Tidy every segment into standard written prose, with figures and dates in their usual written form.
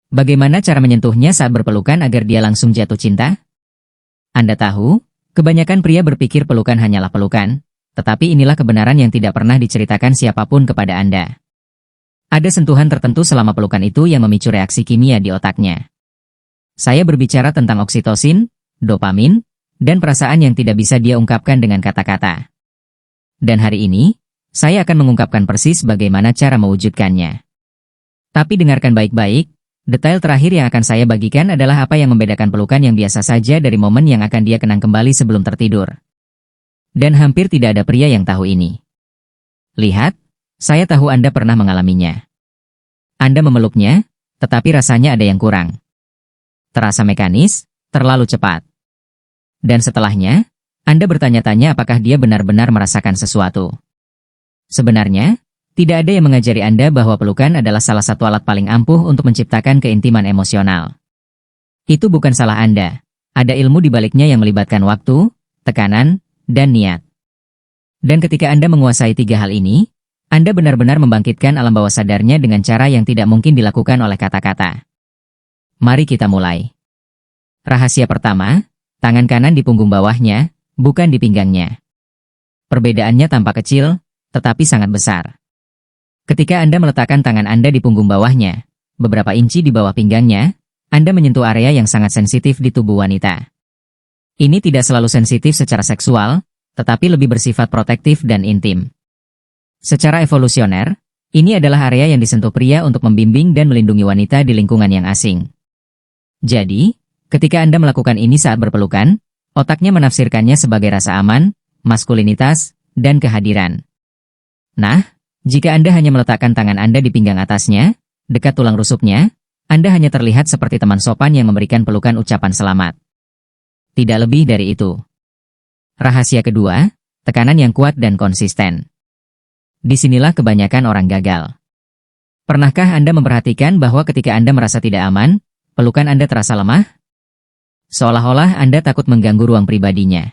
Bagaimana cara menyentuhnya saat berpelukan agar dia langsung jatuh cinta? Anda tahu, kebanyakan pria berpikir pelukan hanyalah pelukan, tetapi inilah kebenaran yang tidak pernah diceritakan siapapun kepada Anda. Ada sentuhan tertentu selama pelukan itu yang memicu reaksi kimia di otaknya. Saya berbicara tentang oksitosin, dopamin, dan perasaan yang tidak bisa dia ungkapkan dengan kata-kata. Dan hari ini, saya akan mengungkapkan persis bagaimana cara mewujudkannya. Tapi dengarkan baik-baik, detail terakhir yang akan saya bagikan adalah apa yang membedakan pelukan yang biasa saja dari momen yang akan dia kenang kembali sebelum tertidur. Dan hampir tidak ada pria yang tahu ini. Lihat, saya tahu Anda pernah mengalaminya. Anda memeluknya, tetapi rasanya ada yang kurang. Terasa mekanis, terlalu cepat. Dan setelahnya, Anda bertanya-tanya apakah dia benar-benar merasakan sesuatu. Sebenarnya, tidak ada yang mengajari Anda bahwa pelukan adalah salah satu alat paling ampuh untuk menciptakan keintiman emosional. Itu bukan salah Anda. Ada ilmu di baliknya yang melibatkan waktu, tekanan, dan niat. Dan ketika Anda menguasai tiga hal ini, Anda benar-benar membangkitkan alam bawah sadarnya dengan cara yang tidak mungkin dilakukan oleh kata-kata. Mari kita mulai. Rahasia pertama, tangan kanan di punggung bawahnya, bukan di pinggangnya. Perbedaannya tampak kecil, tetapi sangat besar. Ketika Anda meletakkan tangan Anda di punggung bawahnya, beberapa inci di bawah pinggangnya, Anda menyentuh area yang sangat sensitif di tubuh wanita. Ini tidak selalu sensitif secara seksual, tetapi lebih bersifat protektif dan intim. Secara evolusioner, ini adalah area yang disentuh pria untuk membimbing dan melindungi wanita di lingkungan yang asing. Jadi, ketika Anda melakukan ini saat berpelukan, otaknya menafsirkannya sebagai rasa aman, maskulinitas, dan kehadiran. Nah, jika Anda hanya meletakkan tangan Anda di pinggang atasnya, dekat tulang rusuknya, Anda hanya terlihat seperti teman sopan yang memberikan pelukan ucapan selamat. Tidak lebih dari itu. Rahasia kedua, tekanan yang kuat dan konsisten. Disinilah kebanyakan orang gagal. Pernahkah Anda memperhatikan bahwa ketika Anda merasa tidak aman, pelukan Anda terasa lemah? Seolah-olah Anda takut mengganggu ruang pribadinya.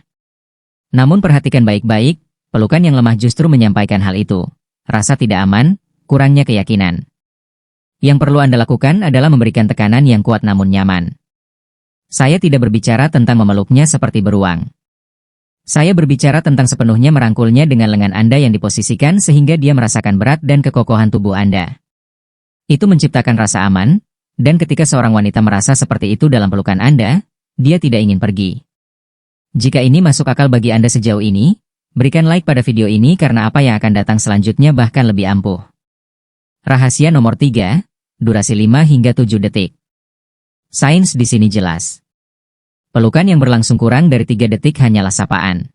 Namun perhatikan baik-baik, pelukan yang lemah justru menyampaikan hal itu. Rasa tidak aman, kurangnya keyakinan. Yang perlu Anda lakukan adalah memberikan tekanan yang kuat namun nyaman. Saya tidak berbicara tentang memeluknya seperti beruang. Saya berbicara tentang sepenuhnya merangkulnya dengan lengan Anda yang diposisikan sehingga dia merasakan berat dan kekokohan tubuh Anda. Itu menciptakan rasa aman, dan ketika seorang wanita merasa seperti itu dalam pelukan Anda, dia tidak ingin pergi. Jika ini masuk akal bagi Anda sejauh ini, berikan like pada video ini karena apa yang akan datang selanjutnya bahkan lebih ampuh. Rahasia nomor 3, durasi 5 hingga 7 detik. Sains di sini jelas. Pelukan yang berlangsung kurang dari 3 detik hanyalah sapaan.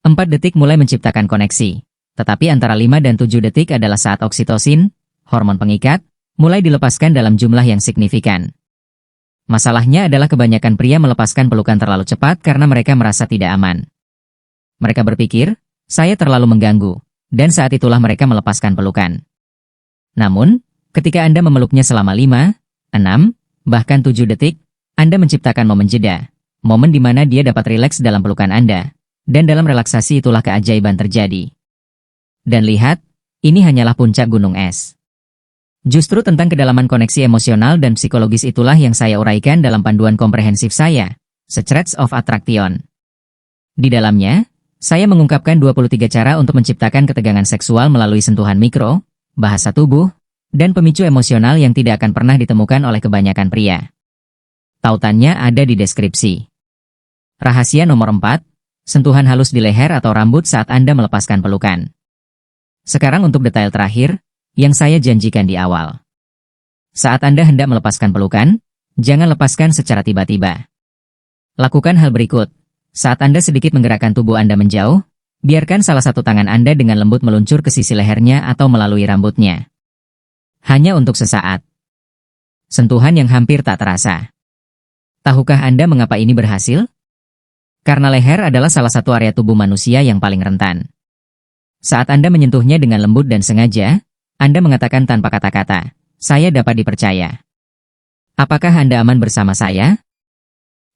4 detik mulai menciptakan koneksi, tetapi antara 5 dan 7 detik adalah saat oksitosin, hormon pengikat, mulai dilepaskan dalam jumlah yang signifikan. Masalahnya adalah kebanyakan pria melepaskan pelukan terlalu cepat karena mereka merasa tidak aman. Mereka berpikir, saya terlalu mengganggu, dan saat itulah mereka melepaskan pelukan. Namun, ketika Anda memeluknya selama 5, 6, bahkan 7 detik, Anda menciptakan momen jeda, momen di mana dia dapat rileks dalam pelukan Anda, dan dalam relaksasi itulah keajaiban terjadi. Dan lihat, ini hanyalah puncak gunung es. Justru tentang kedalaman koneksi emosional dan psikologis itulah yang saya uraikan dalam panduan komprehensif saya, Secrets of Attraction. Di dalamnya, saya mengungkapkan 23 cara untuk menciptakan ketegangan seksual melalui sentuhan mikro, bahasa tubuh, dan pemicu emosional yang tidak akan pernah ditemukan oleh kebanyakan pria. Tautannya ada di deskripsi. Rahasia nomor 4, sentuhan halus di leher atau rambut saat Anda melepaskan pelukan. Sekarang untuk detail terakhir, yang saya janjikan di awal. Saat Anda hendak melepaskan pelukan, jangan lepaskan secara tiba-tiba. Lakukan hal berikut. Saat Anda sedikit menggerakkan tubuh Anda menjauh, biarkan salah satu tangan Anda dengan lembut meluncur ke sisi lehernya atau melalui rambutnya. Hanya untuk sesaat. Sentuhan yang hampir tak terasa. Tahukah Anda mengapa ini berhasil? Karena leher adalah salah satu area tubuh manusia yang paling rentan. Saat Anda menyentuhnya dengan lembut dan sengaja, Anda mengatakan tanpa kata-kata, saya dapat dipercaya. Apakah Anda aman bersama saya?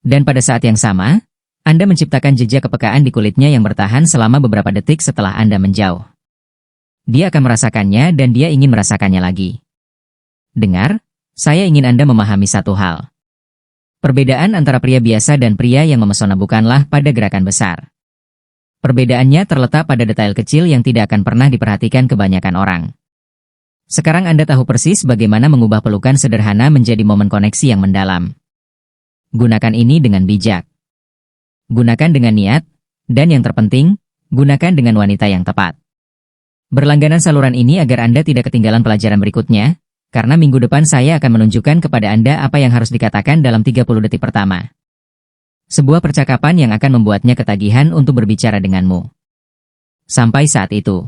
Dan pada saat yang sama, Anda menciptakan jejak kepekaan di kulitnya yang bertahan selama beberapa detik setelah Anda menjauh. Dia akan merasakannya dan dia ingin merasakannya lagi. Dengar, Saya ingin Anda memahami satu hal. Perbedaan antara pria biasa dan pria yang memesona bukanlah pada gerakan besar. Perbedaannya terletak pada detail kecil yang tidak akan pernah diperhatikan kebanyakan orang. Sekarang Anda tahu persis bagaimana mengubah pelukan sederhana menjadi momen koneksi yang mendalam. Gunakan ini dengan bijak. Gunakan dengan niat, dan yang terpenting, gunakan dengan wanita yang tepat. Berlangganan saluran ini agar Anda tidak ketinggalan pelajaran berikutnya, karena minggu depan saya akan menunjukkan kepada Anda apa yang harus dikatakan dalam 30 detik pertama. Sebuah percakapan yang akan membuatnya ketagihan untuk berbicara denganmu. Sampai saat itu.